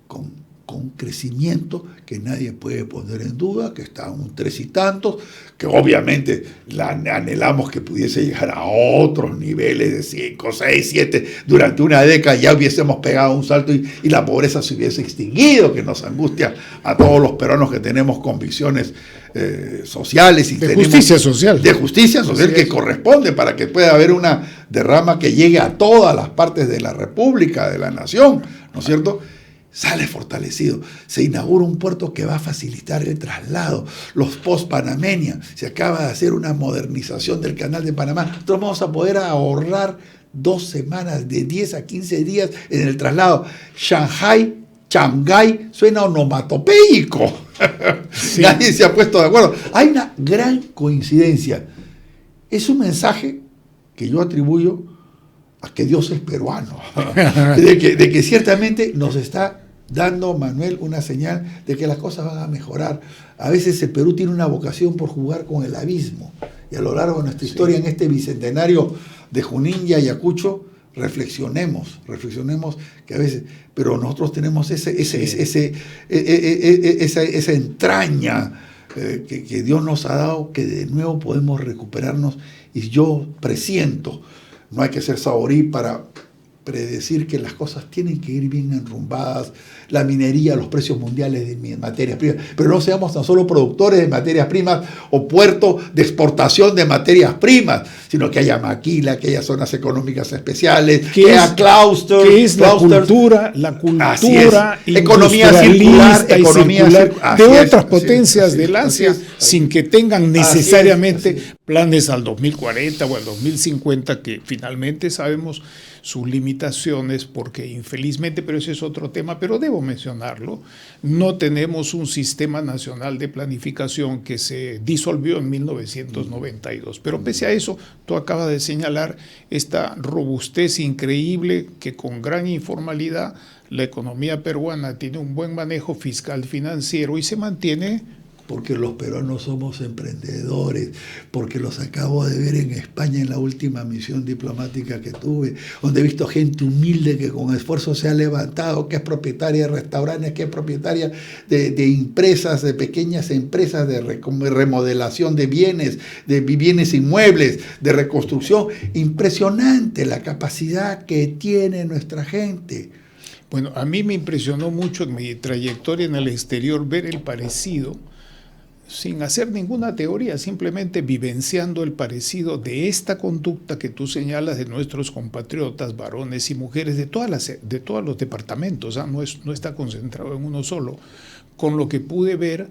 con un crecimiento que nadie puede poner en duda, que está a un 3 y tantos, que obviamente anhelamos que pudiese llegar a otros niveles de 5, 6, 7, durante una década ya hubiésemos pegado un salto y la pobreza se hubiese extinguido, que nos angustia a todos los peruanos que tenemos convicciones sociales. Y justicia social. De justicia social, que corresponde para que pueda haber una derrama que llegue a todas las partes de la República, de la nación, ¿no es cierto? Sale fortalecido, se inaugura un puerto que va a facilitar el traslado, los post-Panamenia, se acaba de hacer una modernización del canal de Panamá. Nosotros vamos a poder ahorrar 2 semanas, de 10 a 15 días en el traslado. Shanghái suena onomatopeico. Sí. Nadie se ha puesto de acuerdo. Hay una gran coincidencia. Es un mensaje que yo atribuyo a que Dios es peruano, de que ciertamente nos está dando, Manuel, una señal de que las cosas van a mejorar. A veces el Perú tiene una vocación por jugar con el abismo, y a lo largo de nuestra historia, en este bicentenario de Junín y Ayacucho, reflexionemos que a veces, pero nosotros tenemos esa entraña que Dios nos ha dado, que de nuevo podemos recuperarnos, y yo presiento, no hay que ser saborí para predecir que las cosas tienen que ir bien enrumbadas, la minería, los precios mundiales de materias primas, pero no seamos tan solo productores de materias primas o puerto de exportación de materias primas, sino que haya maquila, que haya zonas económicas especiales, que haya clusters. Que es la cultura economía circular, de otras potencias del Asia, sin que tengan necesariamente planes al 2040 o al 2050, que finalmente sabemos sus limitaciones, porque infelizmente, pero ese es otro tema, pero debo mencionarlo, no tenemos un sistema nacional de planificación, que se disolvió en 1992. Pero pese a eso, tú acabas de señalar esta robustez increíble, que con gran informalidad la economía peruana tiene un buen manejo fiscal financiero y se mantiene. Porque los peruanos somos emprendedores, porque los acabo de ver en España en la última misión diplomática que tuve, donde he visto gente humilde que con esfuerzo se ha levantado, que es propietaria de restaurantes, que es propietaria de empresas, de pequeñas empresas de remodelación de bienes inmuebles, de reconstrucción. Impresionante la capacidad que tiene nuestra gente. Bueno, a mí me impresionó mucho en mi trayectoria en el exterior ver el parecido, sin hacer ninguna teoría, simplemente vivenciando el parecido de esta conducta que tú señalas de nuestros compatriotas, varones y mujeres de todos los departamentos, no está concentrado en uno solo, con lo que pude ver,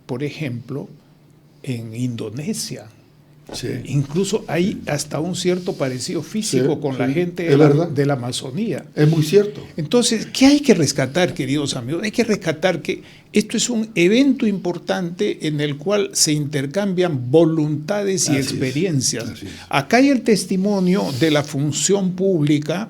por ejemplo, en Indonesia. Sí. Incluso hay hasta un cierto parecido físico con la gente de la Amazonía. Es muy cierto. Entonces, ¿qué hay que rescatar, queridos amigos? Hay que rescatar que esto es un evento importante en el cual se intercambian voluntades y experiencias. Acá hay el testimonio de la función pública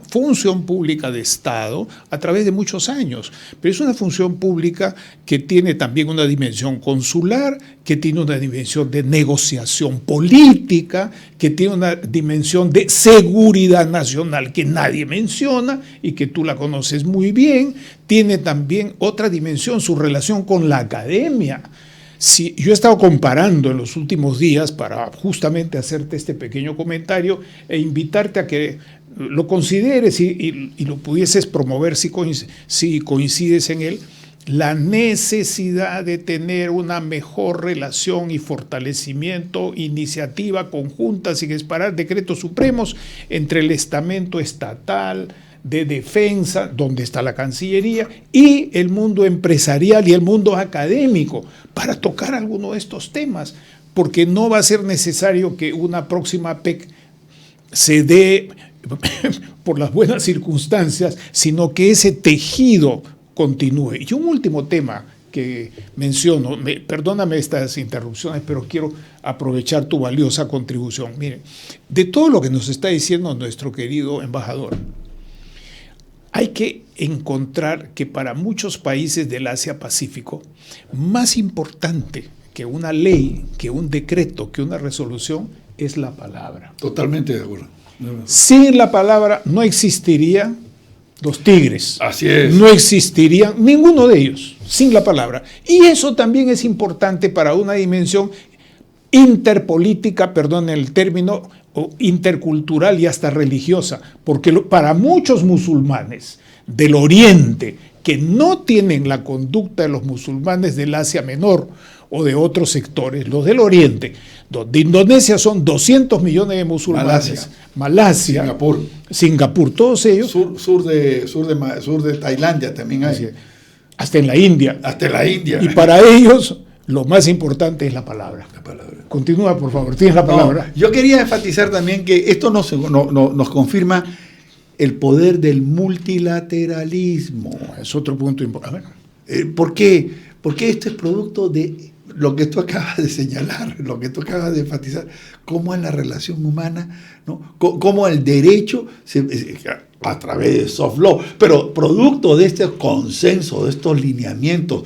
de Estado a través de muchos años, pero es una función pública que tiene también una dimensión consular, que tiene una dimensión de negociación política, que tiene una dimensión de seguridad nacional que nadie menciona y que tú la conoces muy bien. Tiene también otra dimensión, su relación con la academia. Si yo he estado comparando en los últimos días para justamente hacerte este pequeño comentario e invitarte a que lo consideres y lo pudieses promover si coincides en él, la necesidad de tener una mejor relación y fortalecimiento, iniciativa conjunta, sin esperar decretos supremos, entre el estamento estatal, de defensa, donde está la Cancillería, y el mundo empresarial y el mundo académico, para tocar alguno de estos temas, porque no va a ser necesario que una próxima PEC se dé por las buenas circunstancias, sino que ese tejido continúe. Y un último tema que menciono, perdóname estas interrupciones, pero quiero aprovechar tu valiosa contribución. Miren, de todo lo que nos está diciendo nuestro querido embajador, hay que encontrar que para muchos países del Asia-Pacífico, más importante que una ley, que un decreto, que una resolución, es la palabra. Totalmente de acuerdo. Sin la palabra no existiría los tigres. Así es. No existirían ninguno de ellos sin la palabra. Y eso también es importante para una dimensión interpolítica, perdón el término, o intercultural y hasta religiosa, porque para muchos musulmanes del Oriente que no tienen la conducta de los musulmanes del Asia Menor o de otros sectores, los del Oriente, donde Indonesia son 200 millones de musulmanes, Malasia, Singapur, todos ellos. Sur de Tailandia también hay. Hasta en la India. Hasta en la India. Y para ellos lo más importante es la palabra. La palabra. Continúa, por favor, tienes la palabra. No, yo quería enfatizar también que esto nos confirma el poder del multilateralismo. Es otro punto importante. ¿Por qué? Porque esto es producto de lo que tú acabas de señalar, lo que tú acabas de enfatizar, cómo es la relación humana, ¿no? Cómo el derecho a través de soft law, pero producto de este consenso, de estos lineamientos,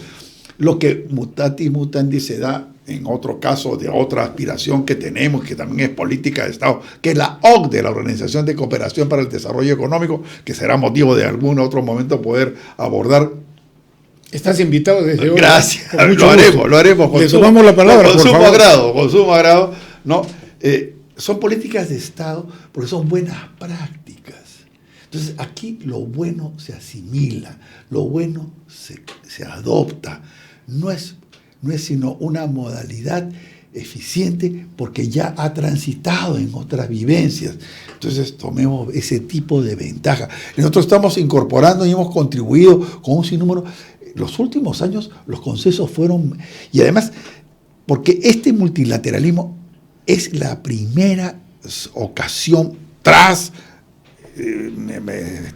lo que mutatis mutandis se da en otro caso de otra aspiración que tenemos, que también es política de Estado, que es la OCDE, la Organización de Cooperación para el Desarrollo Económico, que será motivo de algún otro momento poder abordar. Estás invitado desde hoy. Gracias, lo haremos. Le tomamos la palabra, con sumo agrado, ¿no? Son políticas de Estado porque son buenas prácticas. Entonces, aquí lo bueno se asimila, lo bueno se adopta. No es sino una modalidad eficiente porque ya ha transitado en otras vivencias. Entonces, tomemos ese tipo de ventaja. Nosotros estamos incorporando y hemos contribuido con un sinnúmero. Los últimos años los consensos fueron, y además, porque este multilateralismo es la primera ocasión tras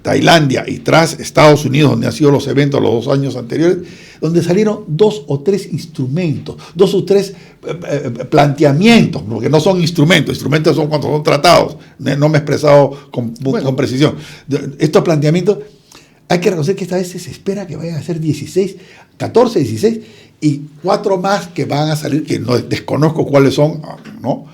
Tailandia y tras Estados Unidos, donde han sido los eventos los 2 años anteriores, donde salieron 2 o 3 instrumentos, 2 o 3 planteamientos, porque no son instrumentos son cuando son tratados, no me he expresado con precisión. Estos planteamientos, hay que reconocer que esta vez se espera que vayan a ser 14, 16, y 4 más que van a salir, que no desconozco cuáles son, ¿no?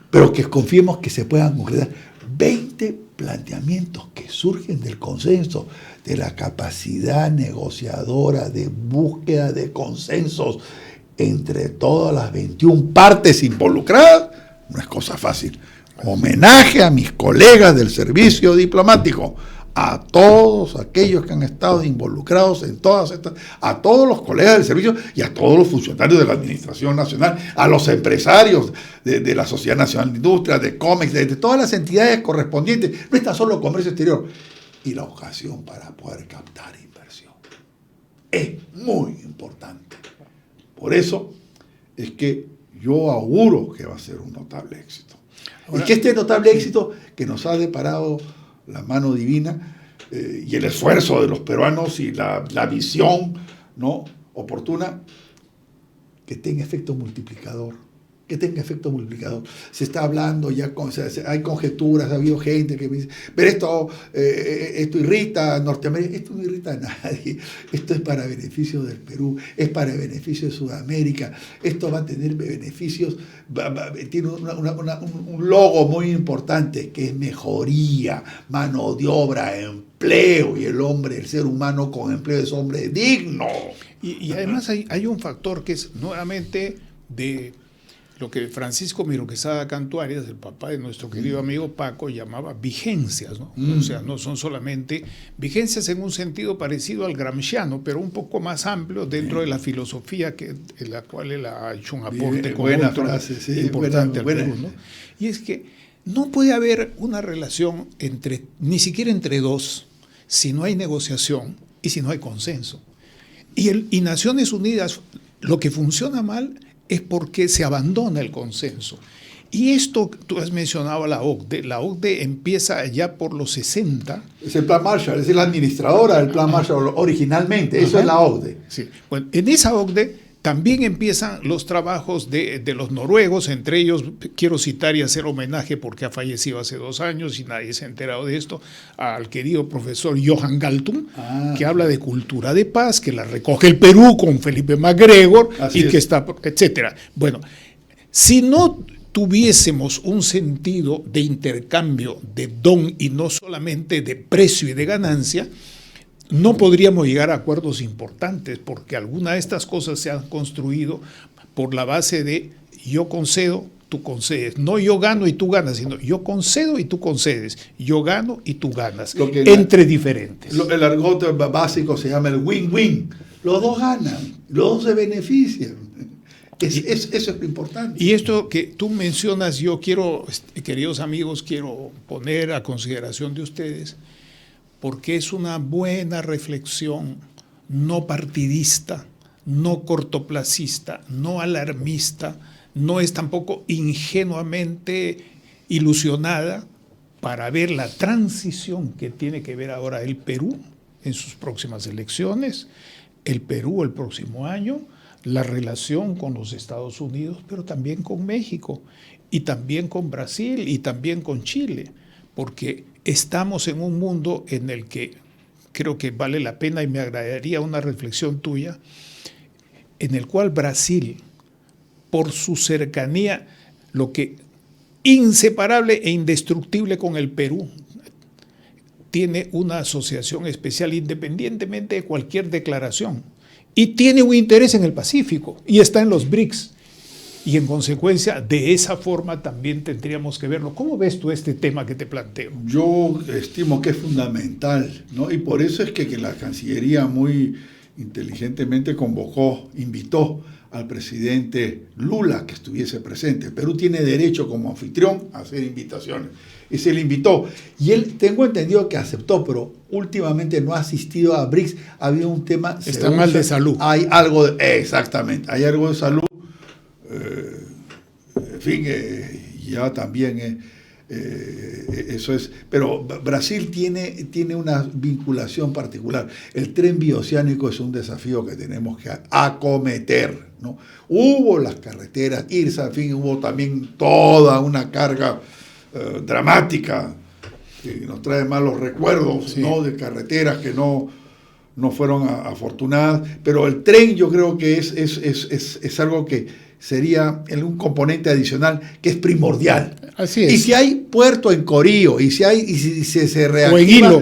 Pero que confiemos que se puedan concretar. 20 planteamientos que surgen del consenso, de la capacidad negociadora, de búsqueda de consensos entre todas las 21 partes involucradas, no es cosa fácil. Homenaje a mis colegas del servicio diplomático, a todos aquellos que han estado involucrados en todas estas, a todos los colegas del servicio y a todos los funcionarios de la Administración Nacional, a los empresarios de la Sociedad Nacional de Industria, de COMEX, de todas las entidades correspondientes. No está solo comercio exterior. Y la ocasión para poder captar inversión es muy importante. Por eso es que yo auguro que va a ser un notable éxito. Ahora, y que este notable éxito que nos ha deparado la mano divina y el esfuerzo de los peruanos y la visión, ¿no?, oportuna, que tenga efecto multiplicador. Se está hablando ya, hay conjeturas, ha habido gente que me dice, pero esto irrita a Norteamérica. Esto no irrita a nadie. Esto es para beneficio del Perú, es para beneficio de Sudamérica. Esto va a tener beneficios, tiene un logo muy importante que es mejoría, mano de obra, empleo, y el ser humano con empleo es hombre digno. Y además hay un factor que es nuevamente de lo que Francisco Miro Quesada Cantuarias, el papá de nuestro querido amigo Paco, llamaba vigencias, ¿no? O sea, no son solamente vigencias en un sentido parecido al gramsciano, pero un poco más amplio dentro de la filosofía en la cual él ha hecho un aporte importante al Perú, ¿no? Y es que no puede haber una relación ni siquiera entre dos, si no hay negociación y si no hay consenso. Y Naciones Unidas, lo que funciona mal es porque se abandona el consenso. Y esto, tú has mencionado a la OCDE. La OCDE empieza ya por los 60. Es el Plan Marshall, es la administradora del Plan Marshall originalmente. Eso es la OCDE. Sí. Bueno, en esa OCDE también empiezan los trabajos de los noruegos. Entre ellos, quiero citar y hacer homenaje, porque ha fallecido hace 2 años y nadie se ha enterado de esto, al querido profesor Johan Galtung, que habla de cultura de paz, que la recoge el Perú con Felipe MacGregor, que está, etcétera. Bueno, si no tuviésemos un sentido de intercambio de don y no solamente de precio y de ganancia, no podríamos llegar a acuerdos importantes, porque algunas de estas cosas se han construido por la base de yo concedo, tú concedes. No yo gano y tú ganas, sino yo concedo y tú concedes. Yo gano y tú ganas, entre diferentes. El argot básico se llama el win-win. Los dos ganan, los dos se benefician. Eso es lo importante. Y esto que tú mencionas, yo quiero, queridos amigos, quiero poner a consideración de ustedes, porque es una buena reflexión, no partidista, no cortoplacista, no alarmista, no es tampoco ingenuamente ilusionada, para ver la transición que tiene que ver ahora el Perú en sus próximas elecciones, el Perú el próximo año, la relación con los Estados Unidos, pero también con México, y también con Brasil, y también con Chile, porque estamos en un mundo en el que creo que vale la pena y me agradaría una reflexión tuya, en el cual Brasil, por su cercanía, lo que inseparable e indestructible con el Perú, tiene una asociación especial independientemente de cualquier declaración y tiene un interés en el Pacífico y está en los BRICS. Y en consecuencia, de esa forma también tendríamos que verlo. ¿Cómo ves tú este tema que te planteo? Yo estimo que es fundamental, ¿no? Y por eso es que la Cancillería muy inteligentemente invitó al presidente Lula que estuviese presente. Perú tiene derecho como anfitrión a hacer invitaciones. Y se le invitó. Y él, tengo entendido que aceptó, pero últimamente no ha asistido a BRICS. Había un tema... Está mal de salud. Hay algo exactamente, hay algo de salud. En fin, ya también eso es, pero Brasil tiene una vinculación particular. El tren bioceánico es un desafío que tenemos que acometer, ¿no? Hubo las carreteras, IRSA, en fin, hubo también toda una carga dramática que nos trae malos recuerdos, sí, ¿no? De carreteras que no fueron afortunadas, pero el tren yo creo que es algo que sería un componente adicional que es primordial. Así es. Y si hay puerto en Corío, y si se reactiva...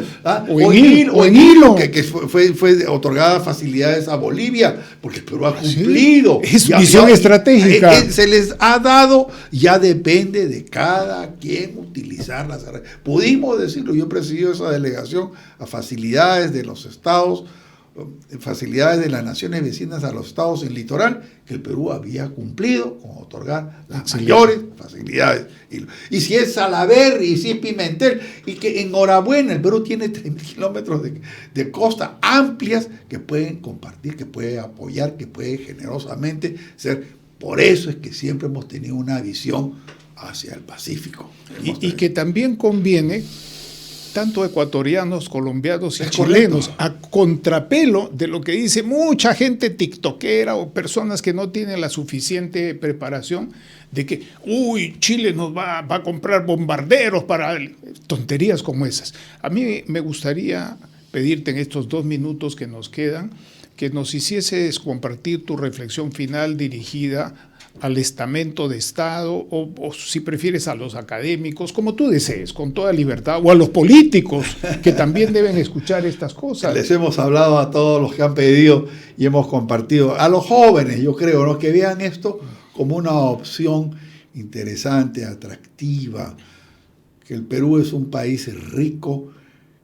O en Hilo. O en Hilo, que fue otorgada facilidades a Bolivia, porque el Perú ha cumplido. Sí, es visión estratégica. Se les ha dado, ya depende de cada quien utilizar las herramientas. Pudimos decirlo, yo he presidido esa delegación a facilidades de los estados, facilidades de las naciones vecinas a los estados en litoral, que el Perú había cumplido con otorgar las mayores facilidades. Y si es Salaverry, y si es Pimentel, y que enhorabuena, el Perú tiene 30 kilómetros de costa amplias que pueden compartir, que puede apoyar, que puede generosamente ser. Por eso es que siempre hemos tenido una visión hacia el Pacífico. Y que también conviene tanto ecuatorianos, colombianos y chilenos, a contrapelo de lo que dice mucha gente tiktokera o personas que no tienen la suficiente preparación de que, Chile nos va a comprar bombarderos para... tonterías como esas. A mí me gustaría pedirte en estos 2 minutos que nos quedan, que nos hicieses compartir tu reflexión final dirigida al estamento de Estado o si prefieres a los académicos, como tú desees, con toda libertad, o a los políticos que también deben escuchar estas cosas. Les hemos hablado a todos los que han pedido y hemos compartido, a los jóvenes, yo creo, ¿no? Que vean esto como una opción interesante, atractiva, que el Perú es un país rico,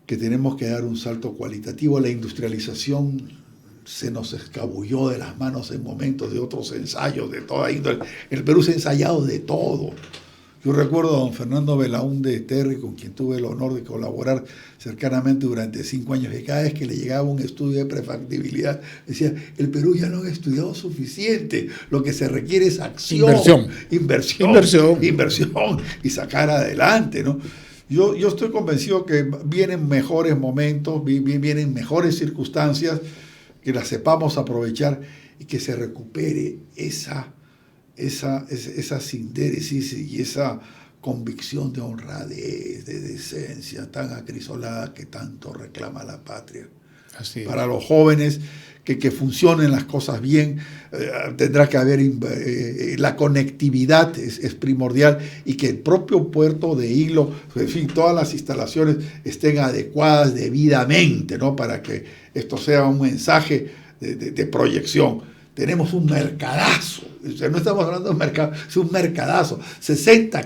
que tenemos que dar un salto cualitativo. La industrialización se nos escabulló de las manos en momentos de otros ensayos de toda índole. El Perú se ha ensayado de todo. Yo recuerdo a don Fernando Belaúnde Terry, con quien tuve el honor de colaborar cercanamente durante 5 años, y cada vez que le llegaba un estudio de prefactibilidad, decía, el Perú ya no ha estudiado suficiente, lo que se requiere es acción, inversión y sacar adelante, ¿no? Yo estoy convencido que vienen mejores momentos, vienen mejores circunstancias, que las sepamos aprovechar y que se recupere esa sindéresis y esa convicción de honradez, de decencia tan acrisolada que tanto reclama la patria. Así es. Para los jóvenes, que funcionen las cosas bien, tendrá que haber la conectividad es primordial, y que el propio puerto de Hilo, en fin, todas las instalaciones estén adecuadas debidamente, ¿no? Para que esto sea un mensaje de proyección. Tenemos un mercadazo, o sea, no estamos hablando de un mercado, es un mercadazo.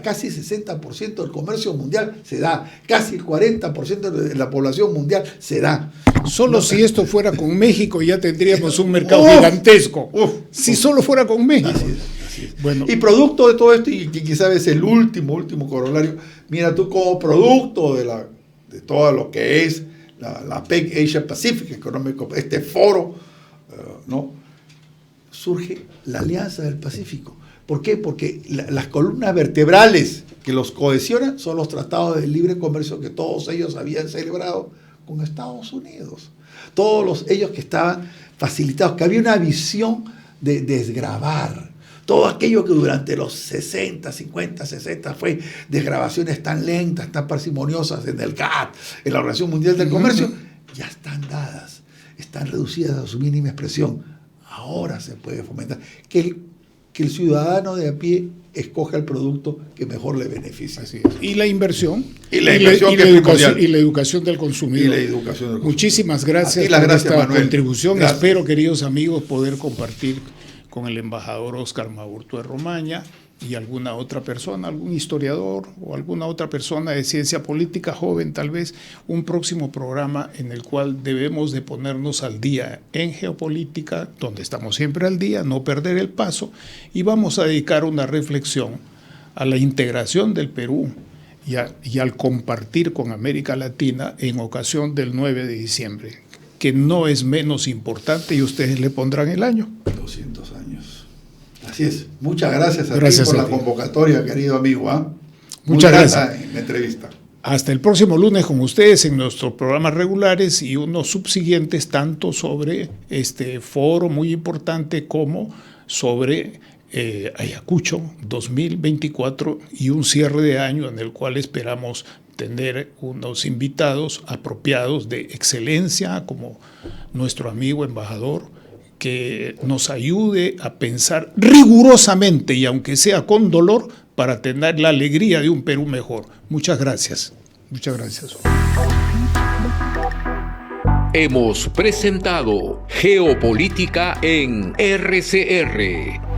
Casi 60% del comercio mundial se da, casi el 40% de la población mundial se da. Solo si esto fuera con México ya tendríamos un mercado gigantesco. Si solo fuera con México. Así es. Bueno. Y producto de todo esto, y quizás es el último corolario, mira tú, como producto de todo lo que es la PEC Asia Pacific Económico, este foro, ¿no? Surge la Alianza del Pacífico. ¿Por qué? Porque las columnas vertebrales que los cohesionan son los tratados de libre comercio que todos ellos habían celebrado con Estados Unidos. Todos ellos que estaban facilitados, que había una visión de desgravar todo aquello que durante los 60, 50, 60 fue desgravaciones tan lentas, tan parsimoniosas en el GATT, en la Organización Mundial del Comercio, ya están dadas, están reducidas a su mínima expresión. Ahora se puede fomentar que el ciudadano de a pie escoja el producto que mejor le beneficie. Así es. Y la inversión. Y la educación. Y la educación del consumidor. Muchísimas gracias por esta Manuel. Contribución. Gracias. Espero, queridos amigos, poder compartir con el embajador Óscar Maurtúe Romaña y alguna otra persona, algún historiador o alguna otra persona de ciencia política joven, tal vez, un próximo programa en el cual debemos de ponernos al día en geopolítica, donde estamos siempre al día, no perder el paso, y vamos a dedicar una reflexión a la integración del Perú y al compartir con América Latina en ocasión del 9 de diciembre, que no es menos importante, y ustedes le pondrán el año. 200 años. Así es. Muchas gracias a ti por la convocatoria, querido amigo. Muchas gracias en la entrevista. Hasta el próximo lunes con ustedes en nuestros programas regulares y unos subsiguientes, tanto sobre este foro muy importante como sobre Ayacucho 2024 y un cierre de año en el cual esperamos tener unos invitados apropiados de excelencia como nuestro amigo embajador, que nos ayude a pensar rigurosamente y aunque sea con dolor para tener la alegría de un Perú mejor. Muchas gracias. Muchas gracias. Hemos presentado Geopolítica en RCR.